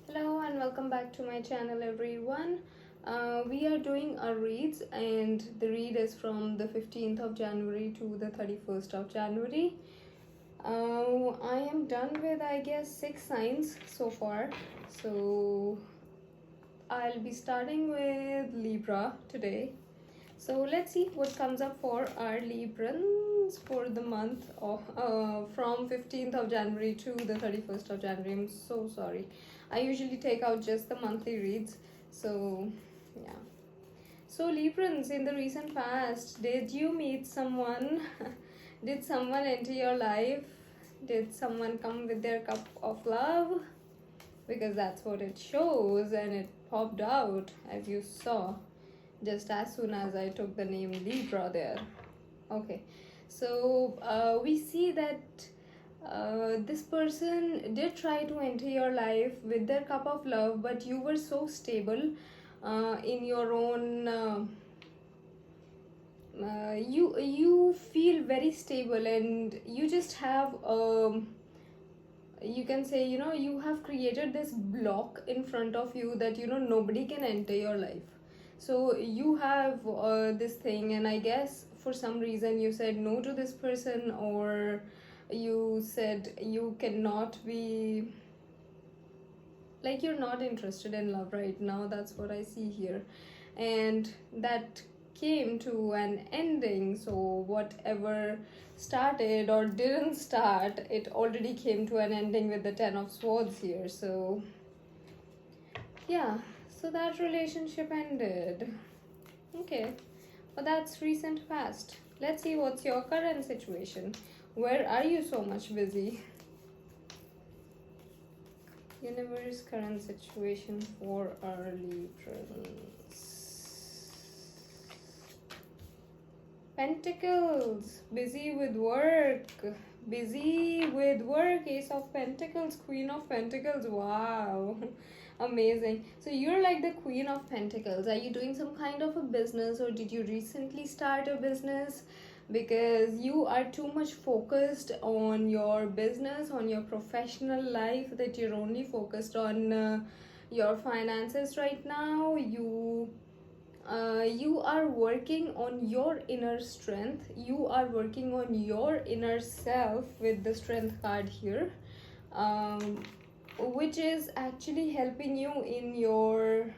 Hello and welcome back to my channel, everyone. We are doing our reads, and the read is from the 15th of January to the 31st of January. I am done with, I guess, 6 signs so far. So I'll be starting with Libra today. So let's see what comes up for our Librans for the month of from 15th of January to the 31st of January. I'm so sorry. I usually take out just the monthly reads. So yeah. So Librans, in the recent past, did you meet someone? Did someone enter your life? Did someone come with their cup of love? Because that's what it shows, and it popped out as you saw just as soon as I took the name Libra there. Okay, so we see that this person did try to enter your life with their cup of love, but you were so stable in your own. You feel very stable, and you just have you can say, you have created this block in front of you that nobody can enter your life. So you have this thing, and I guess for some reason you said no to this person, or you said you cannot be, like, you're not interested in love right now. That's what I see here, and that came to an ending. So whatever started or didn't start, it already came to an ending with the 10 of swords here. So yeah, so that relationship ended. Okay, but that's recent past. Let's see what's your current situation. Where are you so much busy? Universe, current situation for our Librans. Pentacles, busy with work. Busy with work. Ace of Pentacles, Queen of Pentacles. Wow. Amazing. So you're like the Queen of Pentacles. Are you doing some kind of a business, or did you recently start a business? Because you are too much focused on your business, on your professional life, that you're only focused on your finances right now. You are working on your inner strength. You are working on your inner self with the Strength card here, which is actually helping you in your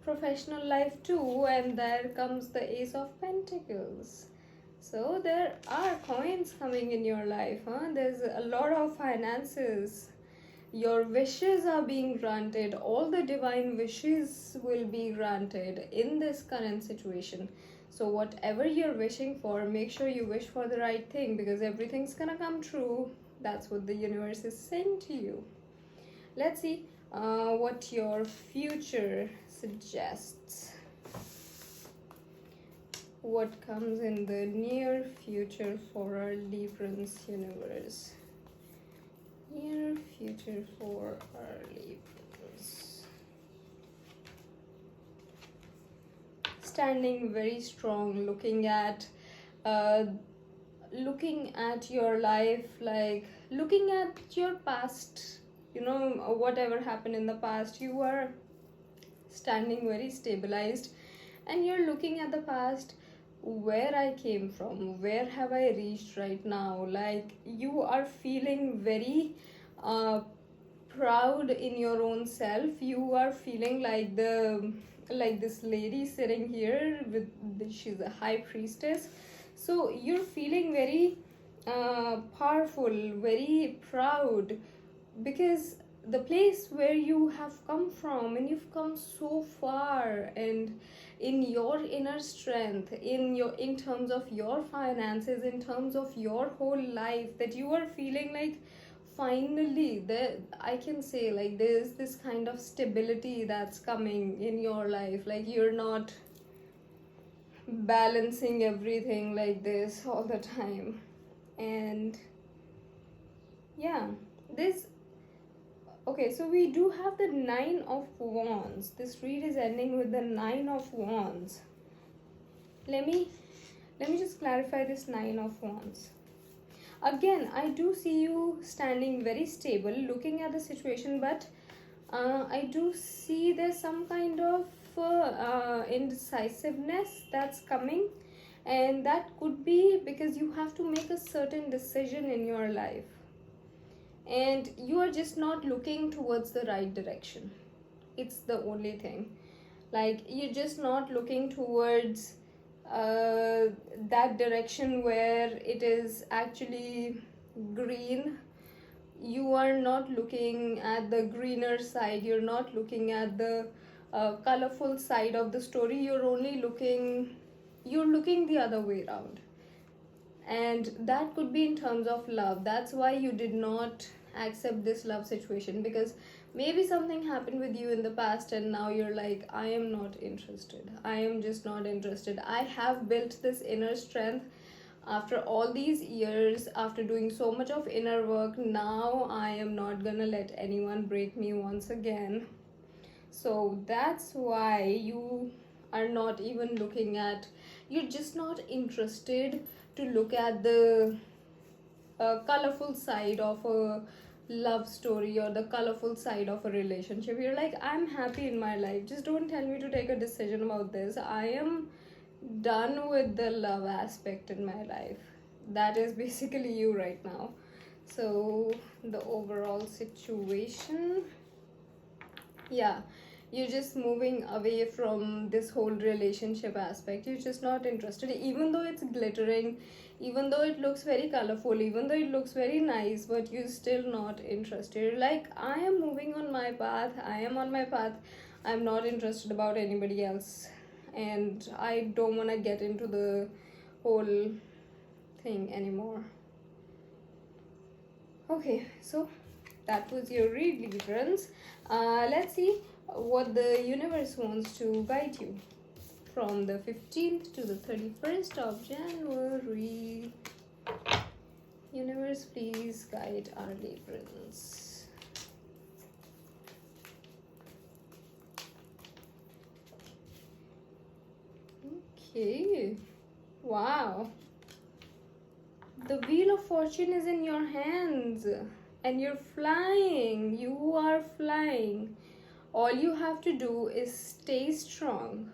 professional life too. And there comes the Ace of Pentacles. So there are coins coming in your life, huh? There's a lot of finances. Your wishes are being granted. All the divine wishes will be granted in this current situation. So whatever you're wishing for, make sure you wish for the right thing, because everything's gonna come true. That's what the universe is saying to you. Let's see what your future suggests. What comes in the near future for our Librans universe? Near future for our Librans. Standing very strong, looking at your life, like looking at your past, whatever happened in the past. You are standing very stabilized, and you're looking at the past, where I came from, where have I reached right now. Like, you are feeling very proud in your own self. You are feeling like this lady sitting here with she's a high priestess. So you're feeling very powerful, very proud, because the place where you have come from, and you've come so far, and in your inner strength, in terms of your finances, in terms of your whole life, that you are feeling like finally there, I can say, like, there's this kind of stability that's coming in your life. Like, you're not balancing everything like this all the time. And yeah, this okay, so we do have the 9 of Wands. This read is ending with the 9 of Wands. Let me just clarify this 9 of Wands. again, I do see you standing very stable, looking at the situation, but I do see there's some kind of indecisiveness that's coming, and that could be because you have to make a certain decision in your life, and you are just not looking towards the right direction. It's the only thing. Like, you're just not looking towards that direction where it is actually green. You are not looking at the greener side, you're not looking at the colorful side of the story. You're looking the other way around, and that could be in terms of love. That's why you did not accept this love situation, because maybe something happened with you in the past and now you're like, I am not interested, I am just not interested. I have built this inner strength after all these years, after doing so much of inner work. Now I am not gonna let anyone break me once again. So that's why you are not even looking at, you're just not interested to look at the colorful side of a love story or the colorful side of a relationship. You're like, I'm happy in my life, just don't tell me to take a decision about this. I am done with the love aspect in my life. That is basically you right now. So the overall situation, yeah, you're just moving away from this whole relationship aspect. You're just not interested, even though it's glittering, even though it looks very colorful, even though it looks very nice, but you're still not interested. You're like, I am moving on my path, I am on my path, I'm not interested about anybody else, and I don't want to get into the whole thing anymore. Okay, so that was your read, Librans. Let's see what the universe wants to guide you from the 15th to the 31st of January. Universe, please guide our Librans. Okay, wow. The Wheel of Fortune is in your hands and you're flying. You are flying. All you have to do is stay strong.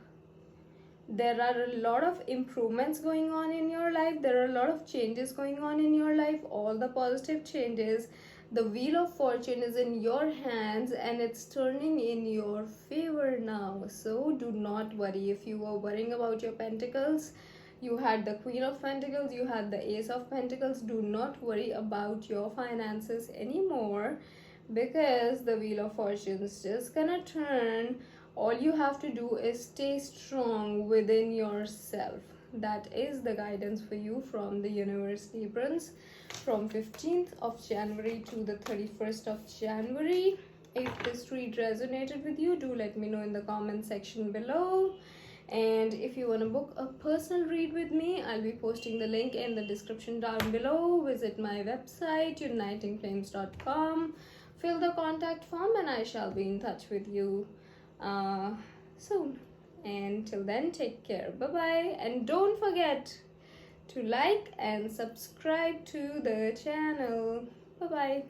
There are a lot of improvements going on in your life. There are a lot of changes going on in your life. All the positive changes. The Wheel of Fortune is in your hands and it's turning in your favor now. So do not worry. If you were worrying about your pentacles, you had the Queen of Pentacles, you had the Ace of Pentacles, do not worry about your finances anymore, because the Wheel of Fortune is just gonna turn. All you have to do is stay strong within yourself. That is the guidance for you from the universe, Librans, from 15th of January to the 31st of January. If this read resonated with you, do let me know in the comment section below. And if you want to book a personal read with me, I'll be posting the link in the description down below. Visit my website, unitingflames.com. Fill the contact form and I shall be in touch with you soon. And till then, take care. Bye-bye. And don't forget to like and subscribe to the channel. Bye-bye.